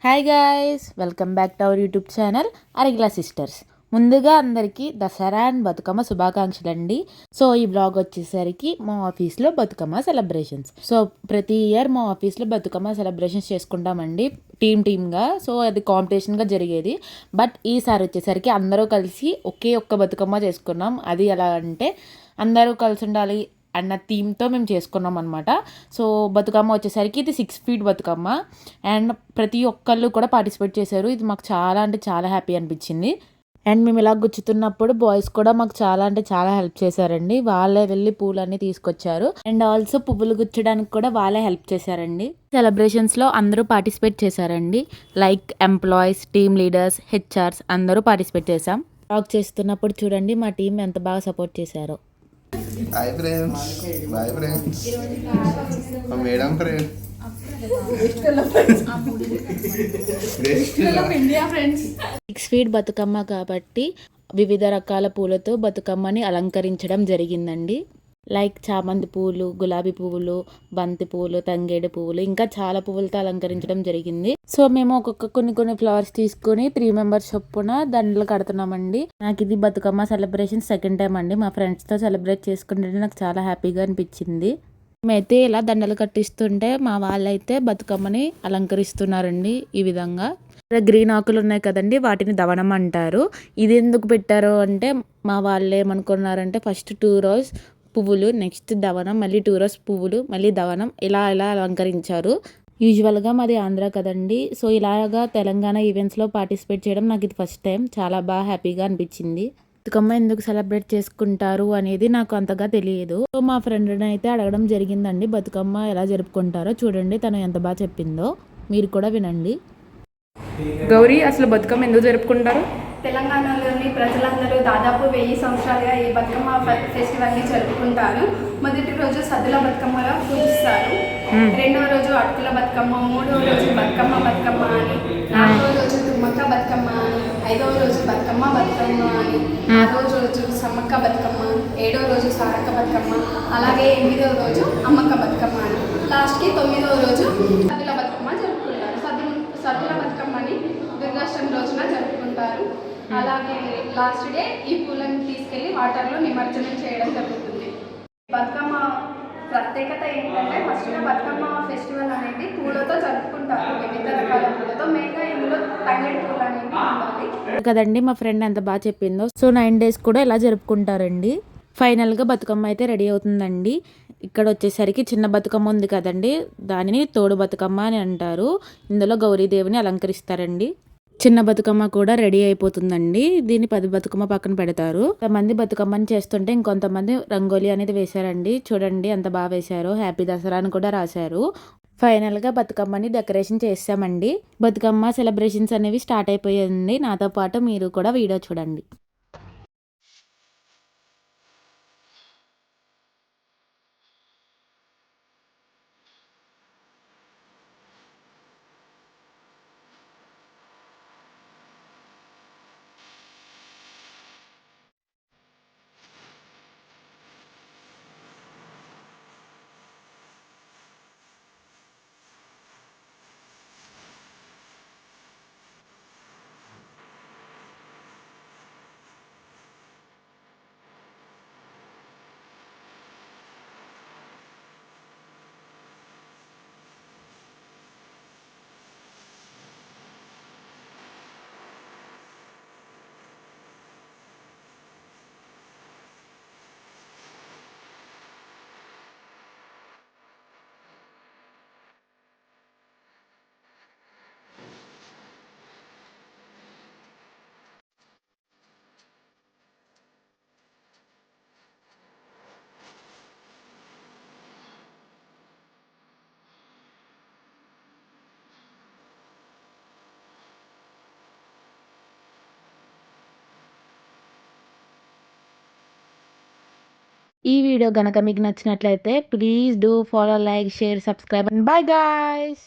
Hi guys, welcome back to our YouTube channel Arigila sisters. ముందుగా అందరికీ Dasara and Bathukamma శుభాకాంక్షలు అండి. సో ఈ బ్లాగ్ వచ్చేసరికి మా ఆఫీస్లో బతుకమ్మ సెలబ్రేషన్స్. సో ప్రతి ఇయర్ మా ఆఫీస్లో బతుకమ్మ సెలబ్రేషన్స్ చేసుకుంటామండి టీమ్గా. సో అది కాంపిటీషన్గా జరిగేది. బట్ ఈసారి వచ్చేసరికి అందరూ కలిసి ఒకే ఒక్క బతుకమ్మ చేసుకున్నాం. అది ఎలా అంటే అందరూ కలిసి ఉండాలి అన్న థీమ్తో మేము చేసుకున్నాం అనమాట. సో బతుకమ్మ వచ్చేసరికి ఇది 6 feet బతుకమ్మ అండ్ ప్రతి ఒక్కళ్ళు కూడా పార్టిసిపేట్ చేశారు. ఇది మాకు చాలా అంటే చాలా హ్యాపీ అనిపించింది. అండ్ మేము ఇలా గుచ్చుతున్నప్పుడు బాయ్స్ కూడా మాకు చాలా అంటే చాలా హెల్ప్ చేశారండి. వాళ్ళే వెళ్ళి పూలన్నీ తీసుకొచ్చారు అండ్ ఆల్సో పువ్వులు గుచ్చడానికి కూడా వాళ్ళే హెల్ప్ చేశారండి. సెలబ్రేషన్స్లో అందరూ పార్టిసిపేట్ చేశారండి. Like employees, team leaders, HRs అందరూ పార్టిసిపేట్ చేశాం. టాక్ చేస్తున్నప్పుడు చూడండి మా టీం ఎంత బాగా సపోర్ట్ చేశారో. Hi friends, boy friends, madam friends, six feet Bathukamma కాబట్టి వివిధ రకాల పూలతో బతుకమ్మని అలంకరించడం జరిగిందండి. లైక్ చామంతి పువ్వులు, గులాబీ పువ్వులు, బంతి పువ్వులు, తంగేడు పువ్వులు, ఇంకా చాలా పువ్వులతో అలంకరించడం జరిగింది. సో మేము ఒక్కొక్క కొన్ని ఫ్లవర్స్ తీసుకుని 3 members చొప్పున దండలు కడుతున్నామండి. నాకు ఇది బతుకమ్మ సెలబ్రేషన్ సెకండ్ టైం అండి. మా ఫ్రెండ్స్తో సెలబ్రేట్ చేసుకుంటే నాకు చాలా హ్యాపీగా అనిపించింది. మేమైతే ఇలా దండలు కట్టిస్తుంటే మా వాళ్ళైతే బతుకమ్మని అలంకరిస్తున్నారండి ఈ విధంగా. గ్రీన్ ఆకులు ఉన్నాయి కదండి, వాటిని దవనం అంటారు. ఇది ఎందుకు పెట్టారు అంటే మా వాళ్ళు ఏమనుకున్నారంటే ఫస్ట్ 2 rows పువ్వులు, నెక్స్ట్ దవనం, మళ్ళీ 2 rows పువ్వులు, మళ్ళీ దవనం, ఇలా అలంకరించారు. యూజువల్గా మాది ఆంధ్ర కదండి. సో ఇలాగా తెలంగాణ ఈవెంట్స్లో పార్టిసిపేట్ చేయడం నాకు ఇది ఫస్ట్ టైం. చాలా బాగా హ్యాపీగా అనిపించింది. బతుకమ్మ ఎందుకు సెలబ్రేట్ చేసుకుంటారు అనేది నాకు అంతగా తెలియదు. సో మా ఫ్రెండ్ని అయితే అడగడం జరిగిందండి బతుకమ్మ ఎలా జరుపుకుంటారో. చూడండి తను ఎంత బాగా చెప్పిందో, మీరు కూడా వినండి. గౌరీ, అసలు బతుకమ్మ ఎందుకు జరుపుకుంటారు? తెలంగాణలోని ప్రజలందరూ దాదాపు 1000 సంవత్సరాలుగా ఈ బతుకమ్మ ఫెస్టివల్ని జరుపుకుంటారు. మొదటి రోజు సద్దుల బతుకమ్మగా పూజిస్తారు. రెండవ రోజు అటుకుల బతుకమ్మ, మూడవ రోజు బతుకమ్మ అని, నాలుగవ రోజు తుమ్మక్క బతుకమ్మ అని, ఐదవ రోజు బతుకమ్మ అని, ఆరవ రోజు సమ్మక్క బతుకమ్మ, ఏడవ రోజు సారక్క బతుకమ్మ, అలాగే 8వ రోజు అమ్మక్క బతుకమ్మ అని, లాస్ట్కి 9వ రోజు సద్దుల బతుకమ్మ జరుపుకుంటారు. సద్దుల బతుకమ్మని దుర్గాష్టమి రోజున జరుపుకుంటారు. అలాగే లాస్ట్ డే ఈ పూలను తీసుకెళ్లి వాటర్లో నిమజ్జనం చేయడం జరుగుతుంది. బతుకమ్మ ప్రత్యేకత ఏంటంటే ఫస్ట్గా బతుకమ్మ ఫెస్టివల్ అనేది పూలతో జరుపుకుంటారు. వివిధ రకాల పూలతో, మెయిన్గా ఇందులో తంగేడు పూలు అనేవి ఉండాలి కదండి. మా ఫ్రెండ్ ఎంత బాగా చెప్పిందో. సో 9 days కూడా ఇలా జరుపుకుంటారండి. ఫైనల్గా బతుకమ్మ అయితే రెడీ అవుతుందండి. ఇక్కడ వచ్చేసరికి చిన్న బతుకమ్మ ఉంది కదండి, దానిని తోడు బతుకమ్మ అని అంటారు. ఇందులో గౌరీదేవిని అలంకరిస్తారండి. చిన్న బతుకమ్మ కూడా రెడీ అయిపోతుందండి. దీన్ని 10 బతుకమ్మ పక్కన పెడతారు. కొంతమంది బతుకమ్మని చేస్తుంటే ఇంకొంతమంది రంగోలీ అనేది వేశారండి. చూడండి ఎంత బాగా వేశారో. హ్యాపీ దసరా అని కూడా రాశారు. ఫైనల్గా బతుకమ్మని డెకరేషన్ చేసామండి. బతుకమ్మ సెలబ్రేషన్స్ అనేవి స్టార్ట్ అయిపోయింది. నాతో పాటు మీరు కూడా వీడియో చూడండి. ఈ వీడియో గనక మీకు నచ్చినట్లయితే please do follow, like, share, subscribe and by guys.